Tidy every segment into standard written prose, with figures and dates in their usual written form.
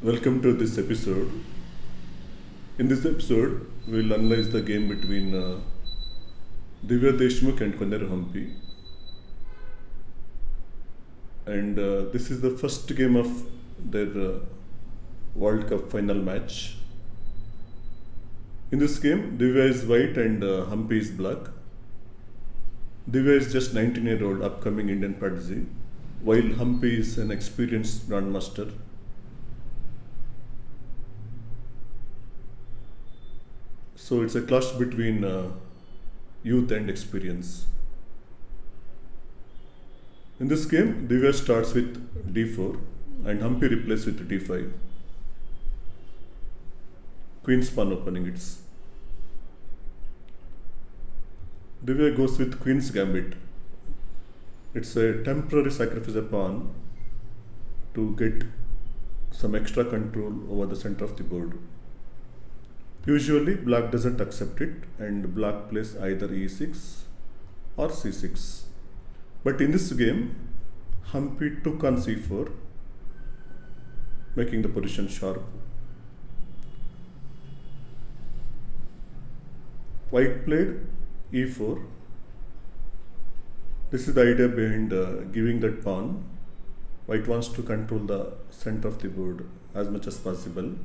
Welcome to this episode. In this episode, we'll analyze the game between Divya Deshmukh and Koneru Humpy. And this is the first game of their World Cup final match. In this game, Divya is white and Humpy is black. Divya is just 19-year-old upcoming Indian prodigy, while Humpy is an experienced grandmaster. So it's a clash between youth and experience. In this game, Divya starts with d4 and Humpy replaces with d5. Queen's pawn opening it's. Divya goes with Queen's gambit. It's a temporary sacrifice of pawn to get some extra control over the center of the board. Usually black doesn't accept it and black plays either e6 or c6. But in this game, Humpy took on c4, making the position sharp. White played e4. This is the idea behind giving that pawn. White wants to control the center of the board as much as possible.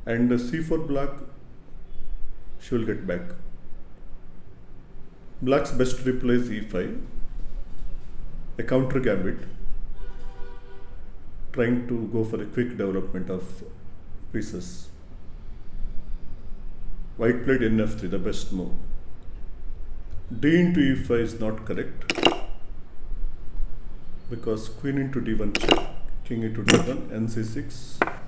And c4 black, she will get back. Black's best reply is e5, a counter gambit, trying to go for a quick development of pieces. White played nf3, the best move. D into e5 is not correct because queen into d1 check, king into d1, nc6,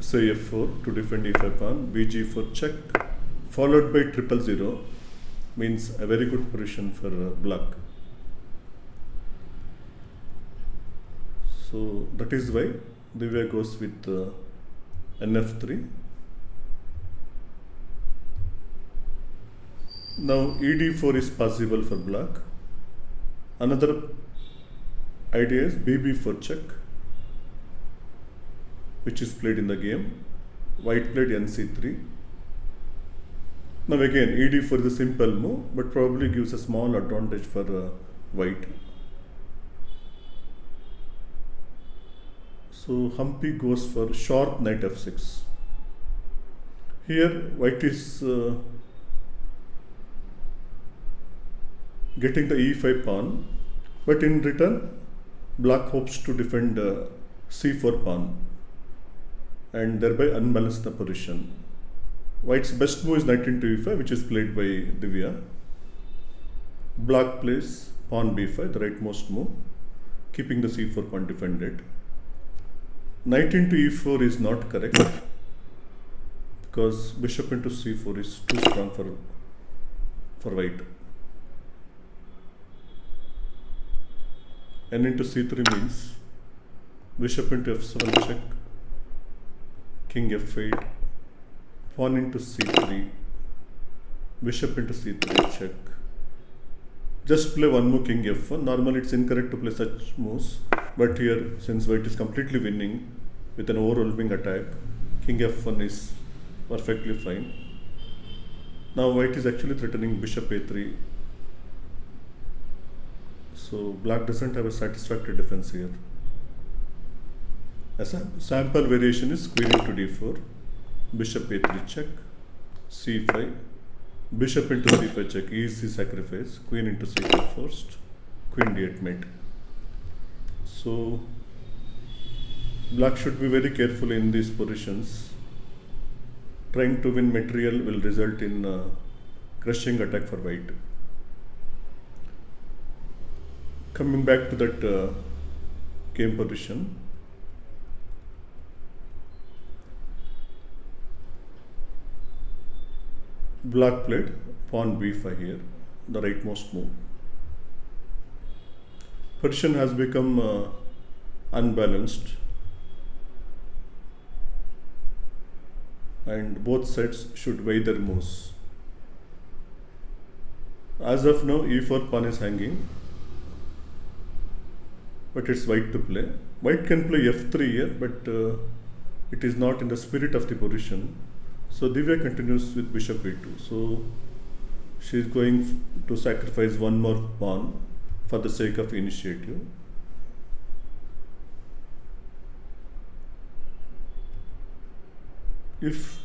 say f4 to defend e5 pawn, bg4 check, followed by 000, means a very good position for black. So that is why Divya goes with nf3. Now ed4 is possible for black. Another idea is bb4 check, which is played in the game. White played nc3. Now again, ed4 is a simple move, but probably gives a small advantage for white. So Humpy goes for sharp knight f6. Here white is getting the e5 pawn, but in return black hopes to defend c4 pawn and thereby unbalance the position. White's best move is knight into e5, which is played by Divya. Black plays pawn b5, the rightmost move, keeping the c4 pawn defended. Knight into e4 is not correct because bishop into c4 is too strong for white. N into c3 means bishop into f7 check, king f8, pawn into c3, bishop into c3 check. Just play one more king f1. Normally it's incorrect to play such moves, but here since white is completely winning with an overwhelming attack, king f1 is perfectly fine. Now white is actually threatening bishop a3. So black doesn't have a satisfactory defense here. A sample variation is queen into d4, bishop a3 check, c5, bishop into c5 check, easy sacrifice, queen into c5 first, queen d8 mate. So black should be very careful in these positions. Trying to win material will result in crushing attack for white. Coming back to that game position, black played pawn b5 here, the rightmost move. Position has become unbalanced and both sides should weigh their moves. As of now, e4 pawn is hanging, but it's white to play. White can play f3 here, but it is not in the spirit of the position. So Divya continues with bishop a2. So she is going to sacrifice one more pawn for the sake of initiative. If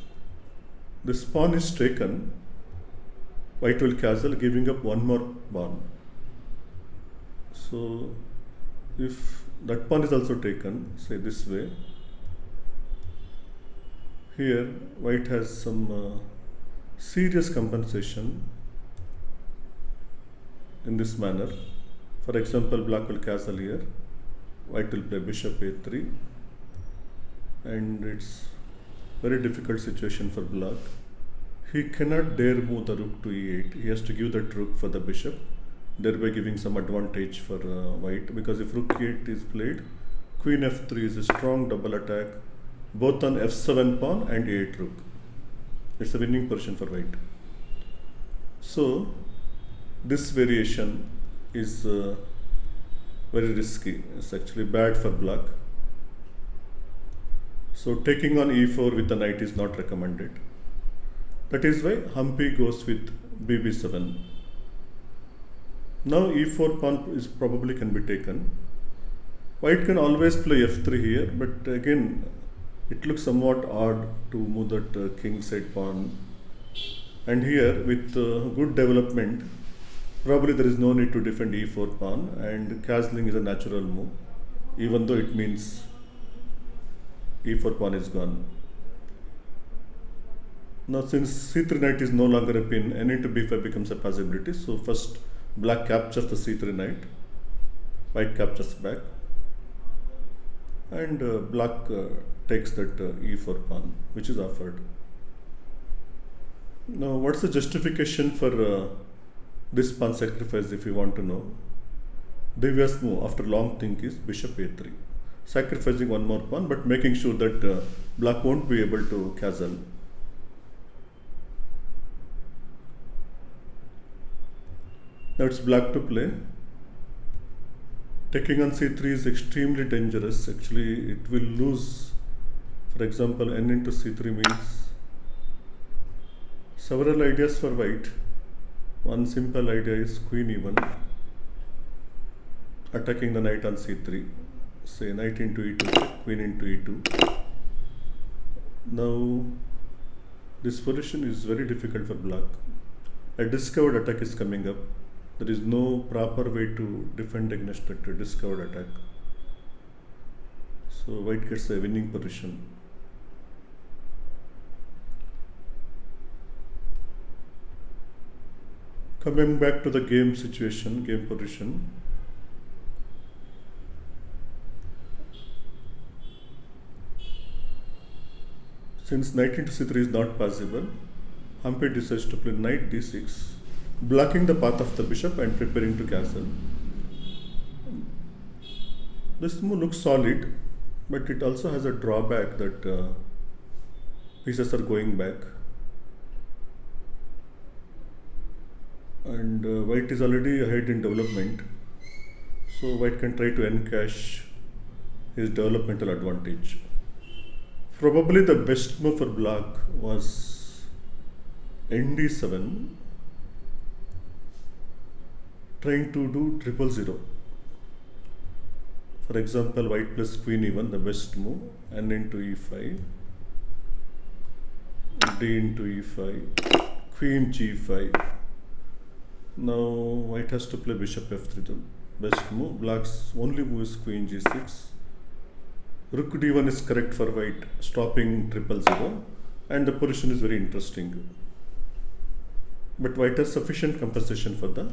this pawn is taken, white will castle, giving up one more pawn. So if that pawn is also taken, say this way, here white has some serious compensation in this manner. For example, black will castle here, white will play bishop a3, and it's very difficult situation for black. He cannot dare move the rook to e8. He has to give that rook for the bishop, thereby giving some advantage for white, because if rook e8 is played, queen f3 is a strong double attack both on f7 pawn and a8 rook. It's a winning position for white. So this variation is very risky. It's actually bad for black. So taking on e4 with the knight is not recommended. That is why Humpy goes with bb7. Now e4 pawn is probably can be taken. White can always play f3 here, but again it looks somewhat odd to move that king side pawn. And here with good development, probably there is no need to defend e4 pawn, and castling is a natural move, even though it means e4 pawn is gone. Now since c3 knight is no longer a pin, n into b5 becomes a possibility. So first black captures the c3 knight, white captures back, and black takes that e4 pawn, which is offered. Now what's the justification for this pawn sacrifice, if you want to know? Divya's move after long think is bishop a3, sacrificing one more pawn but making sure that black won't be able to castle. Now it's black to play. Taking on c3 is extremely dangerous. Actually, it will lose. For example, n into c3 means several ideas for white. One simple idea is queen e1, attacking the knight on c3. Say knight into e2, queen into e2. Now this position is very difficult for black. A discovered attack is coming up. There is no proper way to defend against that discovered attack. So white gets a winning position. Coming back to the game situation, game position. Since knight into c3 is not possible, Humpy decides to play knight d6, blocking the path of the bishop and preparing to castle. This move looks solid, but it also has a drawback that pieces are going back. And white is already ahead in development, so white can try to encash his developmental advantage. Probably the best move for black was nd7, trying to do 000. For example, white plus queen e1, the best move, n into e5, d into e5, queen g5. Now white has to play bishop f3, the best move. Black's only move is queen g6. Rook d1 is correct for white, stopping 000, and the position is very interesting. But white has sufficient compensation for the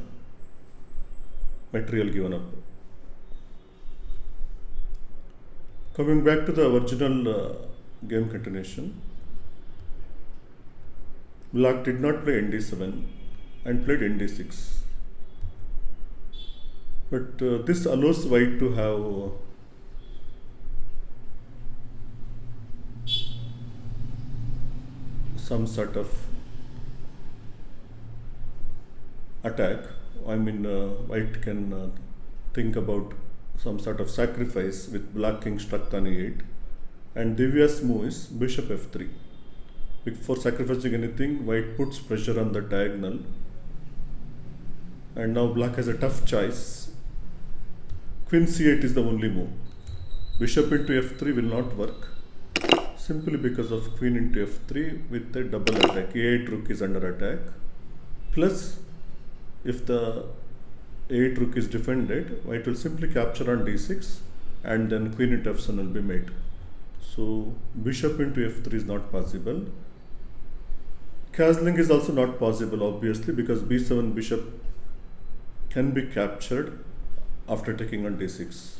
material given up. Coming back to the original game continuation, black did not play nd7 and played nd6. But this allows white to have some sort of attack. I mean, white can think about some sort of sacrifice with black king struck on e8. And Divya's move is bishop f3. Before sacrificing anything, white puts pressure on the diagonal. And now black has a tough choice. Queen c8 is the only move. Bishop into f3 will not work, simply because of queen into f3 with a double attack. a8 rook is under attack. Plus, if the a8 rook is defended, white will simply capture on d6 and then queen into f7 will be made. So bishop into f3 is not possible. Castling is also not possible, obviously, because b7 bishop can be captured after taking on d6.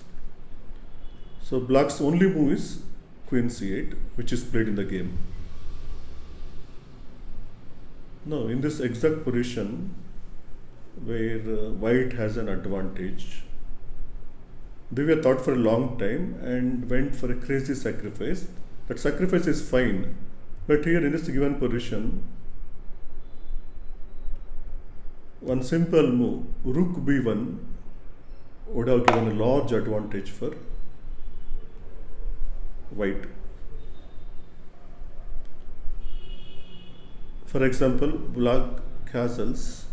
So black's only move is queen c8, which is played in the game. Now in this exact position where white has an advantage, Divya thought for a long time and went for a crazy sacrifice. That sacrifice is fine, but here in this given position, one simple move, rook b1, would have given a large advantage for white. For example, black castles,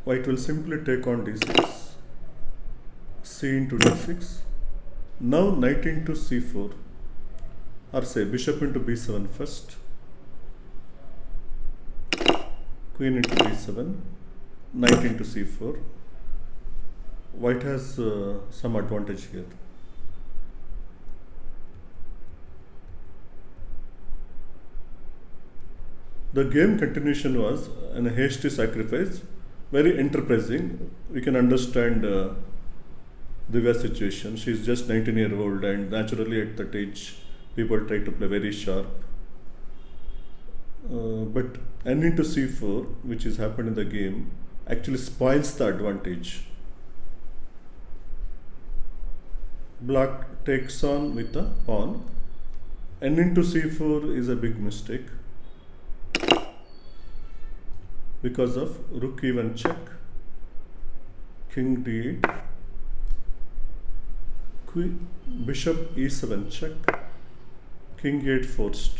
white will simply take on d6, c into d6. Now knight into c4, or say bishop into b7 first, queen into b7, knight into c4. White has some advantage here. The game continuation was a hasty sacrifice, very enterprising. We can understand Divya's situation. She is just 19-year-old, and naturally at that age, people try to play very sharp. But n into c4, which is happened in the game, actually spoils the advantage. Black takes on with a pawn. N into c4 is a big mistake because of rook e1 check, king d8, bishop e7 check, king 8 forced.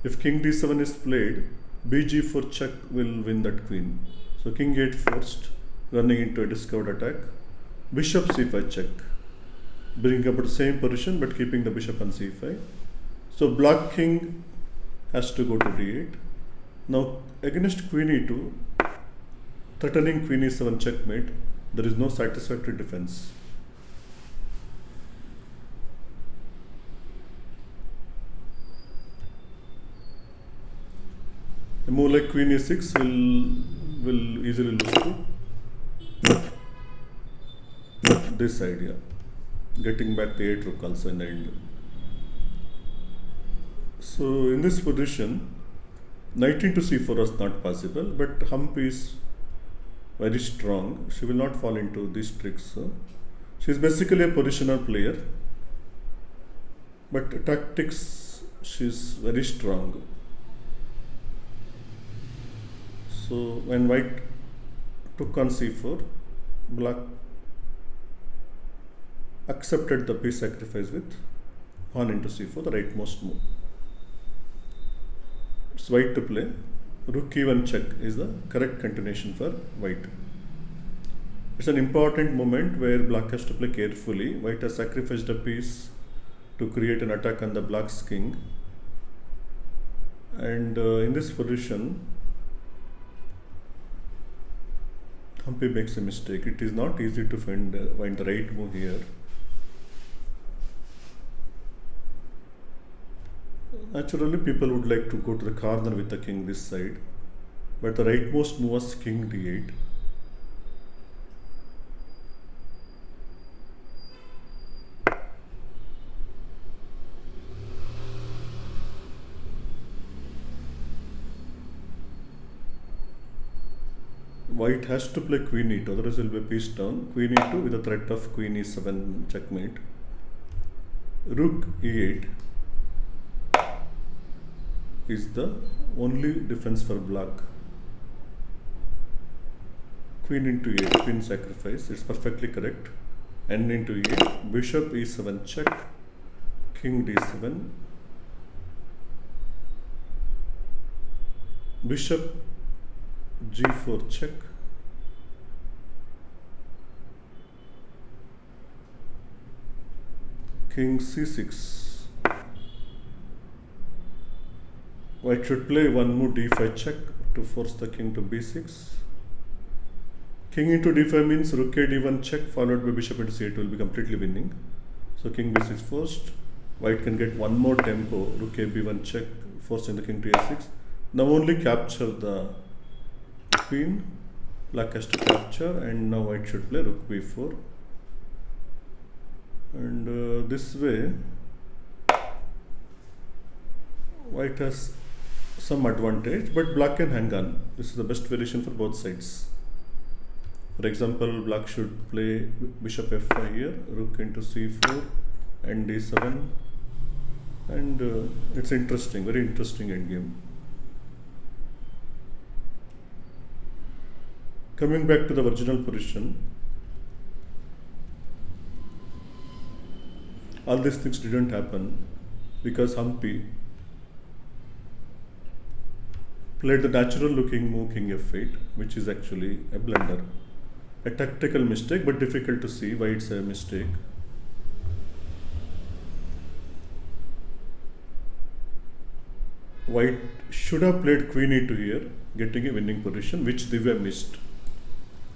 If king d7 is played, bg4 check will win that queen. So king 8 forced, running into a discovered attack. Bishop c5 check, bringing up the same position but keeping the bishop on c5. So black king has to go to d8. Now against queen e2, threatening queen e7 checkmate, there is no satisfactory defense. A move like queen e6 will easily lose to this idea, getting back the 8 rook also in the end. So in this position, knight into c4 was not possible, but Humpy is very strong. She will not fall into these tricks. She is basically a positional player, but tactics, she is very strong. So when white took on c4, black accepted the piece sacrifice with pawn into c4, the rightmost move. It's white to play. Rook e1 check is the correct continuation for white. It's an important moment where black has to play carefully. White has sacrificed a piece to create an attack on the black's king. And in this position, Humpy makes a mistake. It is not easy to find the right move here. Naturally, people would like to go to the corner with the king this side, but the rightmost move was king d8. White has to play queen e2, otherwise it will be a piece down. Queen e2 with the threat of queen e7 checkmate. Rook e8 is the only defense for black. Queen into 8, queen sacrifice, it's perfectly correct. N into e8, bishop e7 check, king d7, bishop g4 check, king c6. White should play one move d5 check to force the king to b6. King into d5 means rook a d1 check followed by bishop into c8 will be completely winning. So king b6 first. White can get one more tempo, rook a b1 check, forcing the king to a6. Now only capture the queen. Black has to capture, and now white should play rook b4. And this way, white has some advantage, but black can hang on. This is the best variation for both sides. For example, black should play bishop f5 here, rook into c4 and d7, and it's interesting, very interesting endgame. Coming back to the original position, all these things didn't happen because Humpy played the natural looking move king f8, which is actually a blunder. A tactical mistake, but difficult to see why it's a mistake. White should have played queen e2 here, getting a winning position, which Divya missed.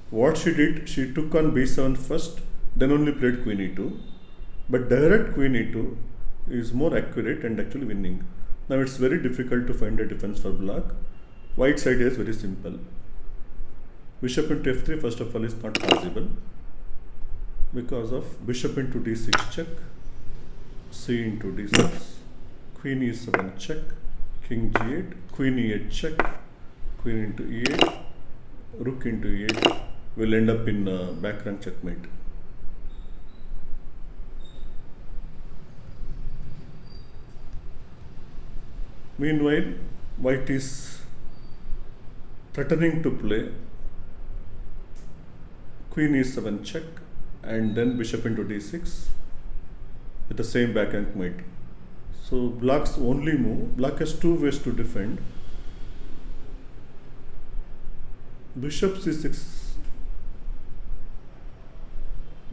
What she did, she took on b7 first, then only played queen e2. But direct queen e2 is more accurate and actually winning. Now it's very difficult to find a defense for black. White's idea is very simple. Bishop into f3 first of all is not possible because of bishop into d6 check, c into d6, queen e7 check, king g8, queen e8 check, queen into e8, rook into e8 will end up in back rank checkmate. Meanwhile, white is threatening to play queen e7 check and then bishop into d6 with the same back rank mate. So black's only move, black has two ways to defend. Bishop c6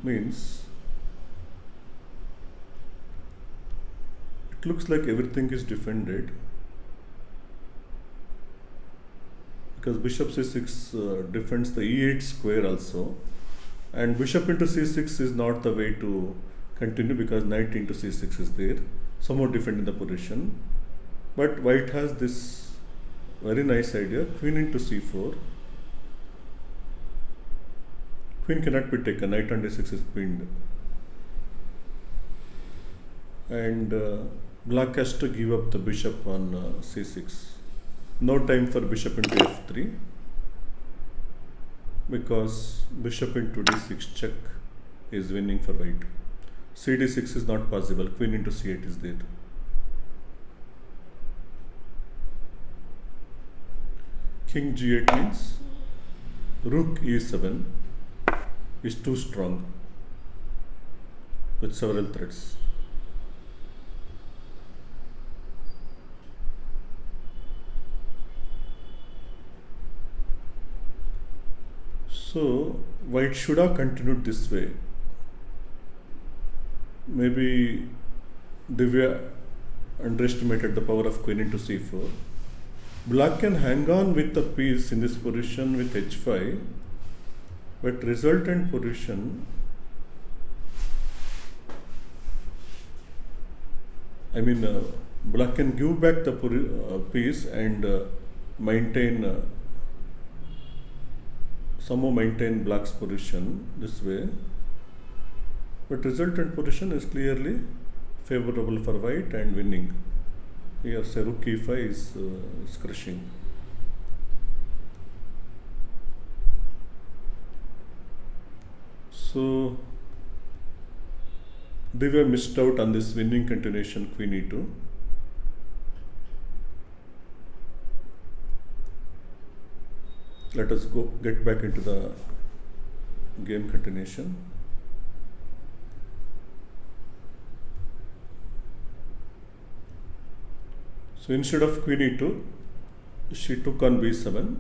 means it looks like everything is defended because bishop c6 defends the e8 square also, and bishop into c6 is not the way to continue because knight into c6 is there, somehow defending the position. But white has this very nice idea, queen into c4. Queen cannot be taken, knight on d6 is pinned, and black has to give up the bishop on c6. No time for bishop into f3 because bishop into d6 check is winning for white. cd6 is not possible, queen into c8 is there. King g8 means rook e7 is too strong with several threats. So white should have continued this way. Maybe Divya underestimated the power of queen into c4. Black can hang on with the piece in this position with h5, but resultant position, black can give back the piece and somehow maintain black's position this way, but resultant position is clearly favorable for white and winning. Here say rook e5 is crushing. So Divya missed out on this winning continuation queen e2. Let us get back into the game continuation. So instead of queen e2, she took on b7.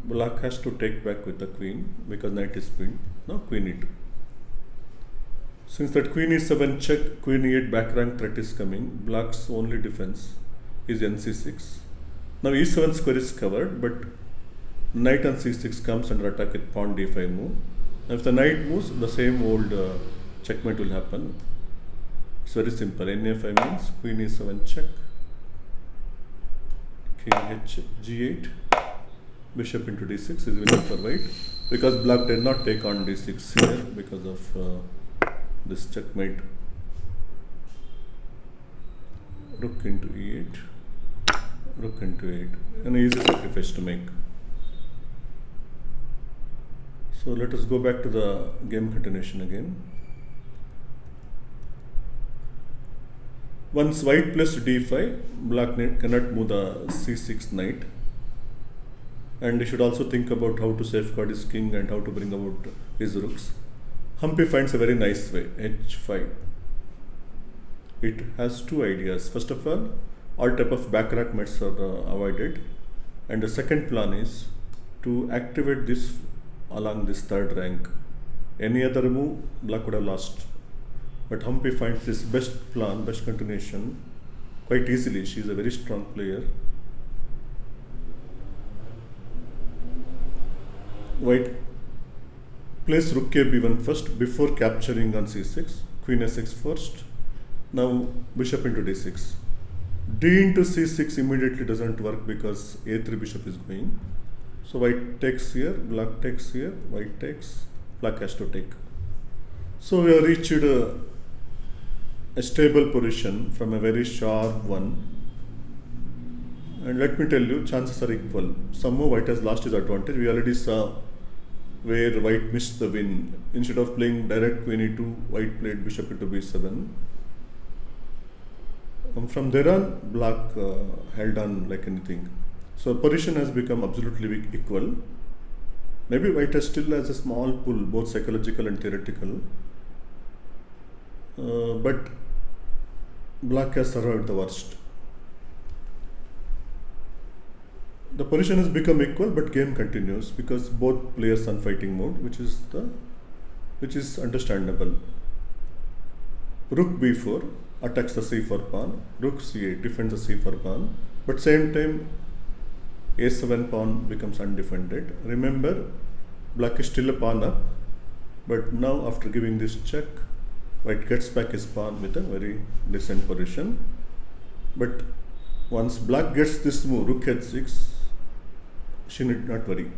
Black has to take back with the queen because knight is pinned. Now queen e2. Since that queen e7 check, queen e8 back rank threat is coming, black's only defense is nc6. Now e7 square is covered, but knight on c6 comes under attack with pawn d5 move. Now if the knight moves, the same old checkmate will happen. It's very simple. Na5 means queen e7 check, king h g8, bishop into d6 is winning for white, because black did not take on d6 here because of this checkmate. Rook into e8, rook into 8, an easy sacrifice to make. So let us go back to the game continuation again. Once white plays d5, black cannot move the c6 knight, and he should also think about how to safeguard his king and how to bring about his rooks. Humpy finds a very nice way, h5. It has two ideas. First of all type of back rank mates are avoided, and the second plan is to activate this along this third rank. Any other move, black would have lost. But Humpy finds this best plan, best continuation quite easily. She is a very strong player. White plays rook a b1 first before capturing on c6, queen a6 first. Now bishop into d6. D into c6 immediately doesn't work because a3 bishop is going. So white takes here, black takes here, white takes, black has to take. So we have reached a stable position from a very sharp one. And let me tell you, chances are equal. Somehow white has lost his advantage. We already saw where white missed the win. Instead of playing direct queen e2, white played bishop into b7. From there on, black held on like anything. So position has become absolutely equal. Maybe white still has a small pull, both psychological and theoretical. But black has survived the worst. The position has become equal, but game continues because both players on fighting mode, which is understandable. Rook b4 attacks the c4 pawn. Rook c8 defends the c4 pawn, but same time a7 pawn becomes undefended. Remember, black is still a pawn up, but now after giving this check, white gets back his pawn with a very decent position. But once black gets this move, rook h6, she need not worry.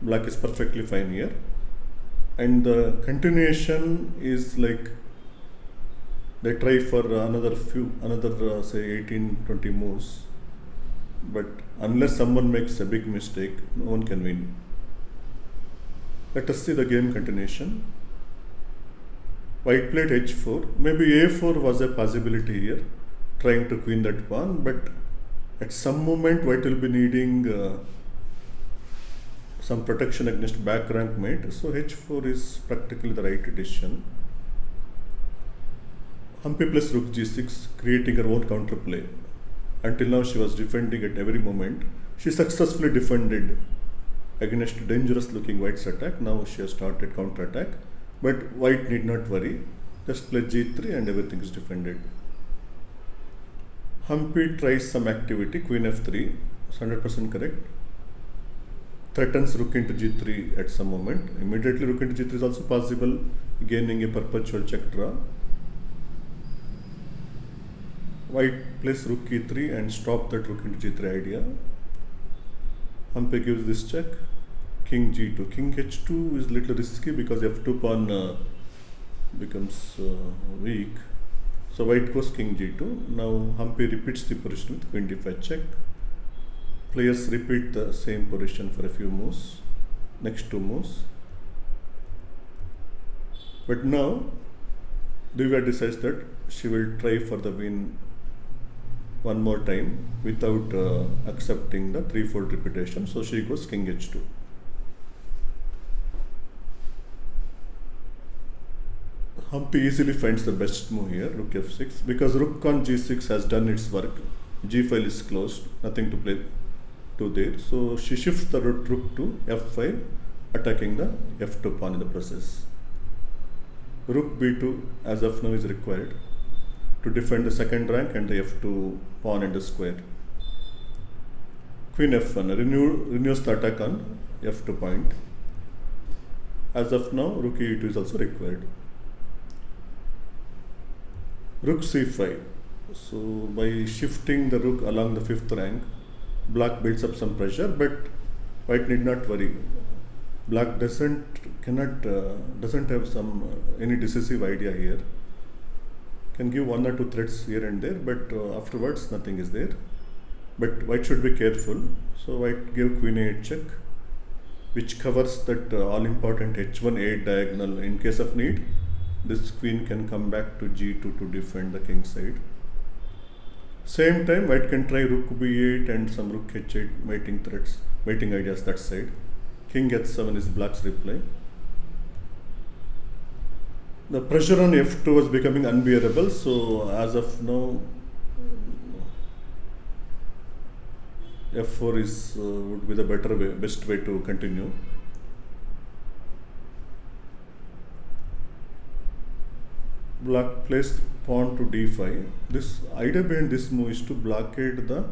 Black is perfectly fine here. And the continuation is like they try for another say 18-20 moves. But unless someone makes a big mistake, no one can win. Let us see the game continuation. White played h4. Maybe a4 was a possibility here, trying to queen that pawn, but at some moment white will be needing some protection against back rank mate, so h4 is practically the right decision. Humpy plays rook g6, creating her own counterplay. Until now she was defending at every moment. She successfully defended against dangerous looking white's attack. Now she has started counter attack, but white need not worry. Just play g3 and everything is defended. Humpy tries some activity, queen f3, it's 100% correct. Threatens rook into g3 at some moment. Immediately rook into g3 is also possible, gaining a perpetual check draw. White plays rook e3 and stop that rook into g3 idea. Humpy gives this check. King g2. King h2 is little risky because f2 pawn becomes weak. So white goes king g2. Now Humpy repeats the position with queen d5 check. Players repeat the same position for a few moves, next two moves. But now Divya decides that she will try for the win one more time without accepting the threefold repetition. So she goes king h2. Humpy easily finds the best move here, rook f6, because rook on g6 has done its work. G file is closed, nothing to play to there. So she shifts the rook to f5, attacking the f2 pawn in the process. Rook b2 as of now is required to defend the second rank and the f2 pawn and the square. Queen f1 renews the attack on f2 point. As of now, rook e2 is also required. Rook c5. So by shifting the rook along the fifth rank, black builds up some pressure, but white need not worry. Black doesn't have some any decisive idea here. Can give one or two threats here and there, but afterwards nothing is there. But white should be careful. So white gave queen a8 check, which covers that all important h1 8 diagonal. In case of need, this queen can come back to g2 to defend the king side. Same time, white can try rook b8 and some rook h8 mating ideas that side. King h7 is black's reply. The pressure on f2 was becoming unbearable, so as of now, f4 is would be the best way to continue. Black plays pawn to d5. This idea behind this move is to blockade the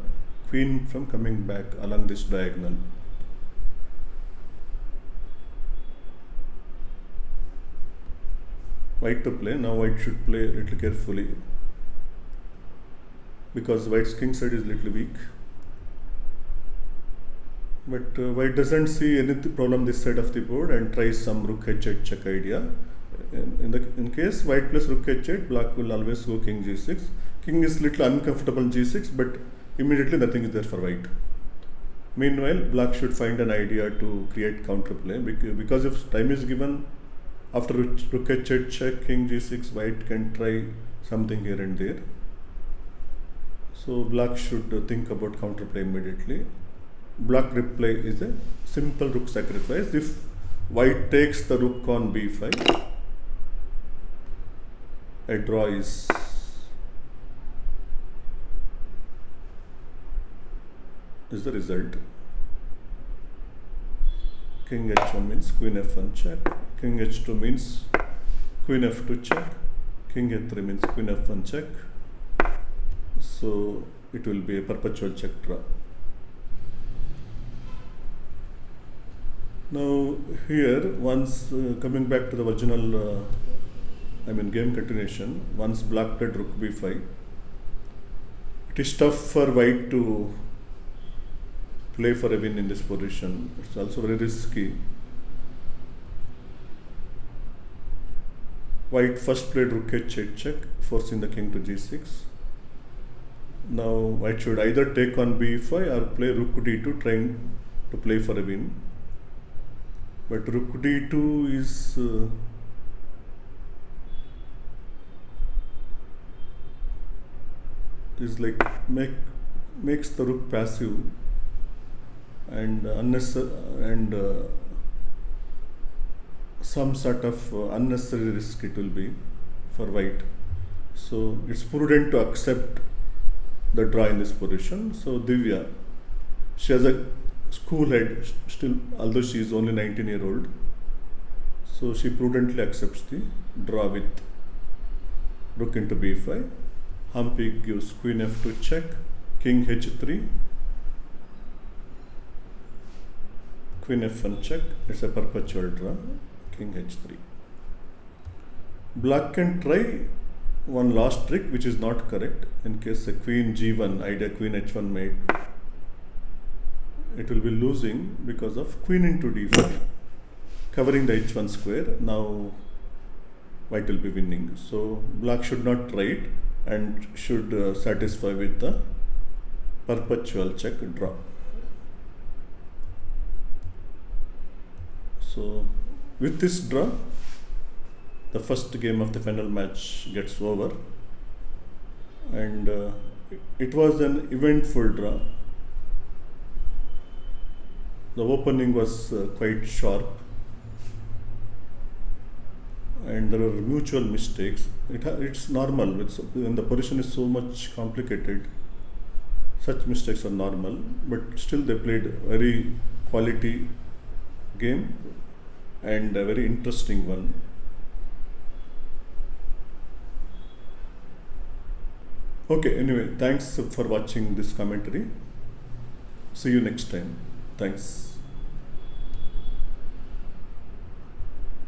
queen from coming back along this diagonal. White to play. Now white should play a little carefully, because white's king side is little weak. But white doesn't see any problem this side of the board and tries some rook h8 check idea. In case white plays rook h8, black will always go king g6. King is little uncomfortable g6, but immediately nothing is there for white. Meanwhile, black should find an idea to create counterplay, because if time is given, after rook h8 check, king g6, white can try something here and there. So black should think about counterplay immediately. Black reply is a simple rook sacrifice. If white takes the rook on b5, a draw is the result. King h1 means queen f1 check. King h2 means queen f2 check. King h3 means queen f1 check. So it will be a perpetual check draw. Now here, once coming back to the original game continuation, once black played rook b5, it is tough for white to play for a win in this position. It's also very risky. White first played rook h8 check, forcing the king to g6. Now white should either take on b5 or play rook d2, trying to play for a win. But rook d2 is like makes the rook passive and unnecessary, and some sort of unnecessary risk it will be for white. So it's prudent to accept the draw in this position. So Divya, she has a school head still, although she is only 19-year-old. So she prudently accepts the draw with rook into b5. Humpy gives queen f2 check, king h3, queen f1 check. It's a perpetual draw, king h3. Black can try one last trick, which is not correct. In case a queen g1 idea, queen h1 mate, it will be losing because of queen into d5, covering the h1 square. Now white will be winning. So black should not try it and should satisfy with the perpetual check draw. So with this draw, the first game of the final match gets over, and it was an eventful draw. The opening was quite sharp, and there are mutual mistakes. It's normal. When the position is so much complicated, such mistakes are normal. But still, they played a very quality game and a very interesting one. Okay, anyway, thanks for watching this commentary. See you next time. Thanks.